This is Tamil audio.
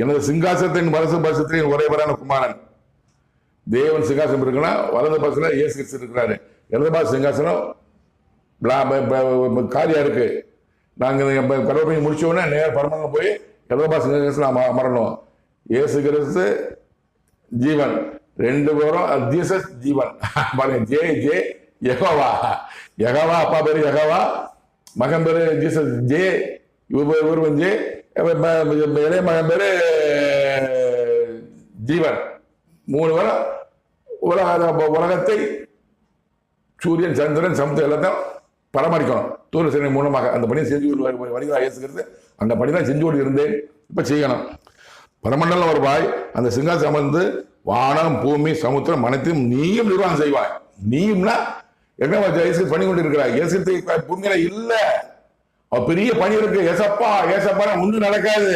எனது சிங்காசனத்தின் வலது பரிசுத்தின் ஒரேவரான குமாரன். தேவன் சிங்காசனம் இருக்குன்னா வலது பரிசுல இயேசு கிறிஸ்து இருக்கிறாரு. இடது பாச சிங்காசனம் காலியா இருக்கு. நாங்க கடவுளை முடிச்ச உடனே நேரம் பரமங்க போய் இடது பாச சிங்காசனம் அமரணும். இயேசு கிறிஸ்து ஜீவன், ரெண்டு பேரும் ஜீசஸ் ஜீவன். பாருங்க, ஜே ஜே யெகோவா. யெகோவா அப்பா பேரு யெகோவா, மகன் பேரு ஜீசஸ் ஜே, இவர் ஜே, இளைய மகன் பேரு ஜீவன். மூணு பேரும் உலகத்தை சூரியன் சந்திரன் சமுத்திரம் எல்லாத்தையும் பராமரிக்கணும். தூர சேனை மூலமாக அந்த பணியை செஞ்சு வருகிறார் இயேசுகிறது. அந்த பணி தான் செஞ்சு கொண்டு இருந்தேன், இப்ப செய்யணும். பரமண்டலம் வருவாய், அந்த சிங்காசனம் வந்து வானம் பூமி சமுத்திரம் அனைத்தையும் நீயும் நிர்வாகம் செய்வாய். நீயும்னா என்ன இயேசு பண்ணி கொண்டு இருக்கிறாய். இயேசு பூமியில இல்ல, பெரிய பணி இருக்கு. ஏசப்பா ஏசப்பா ஒன்றும் நடக்காது.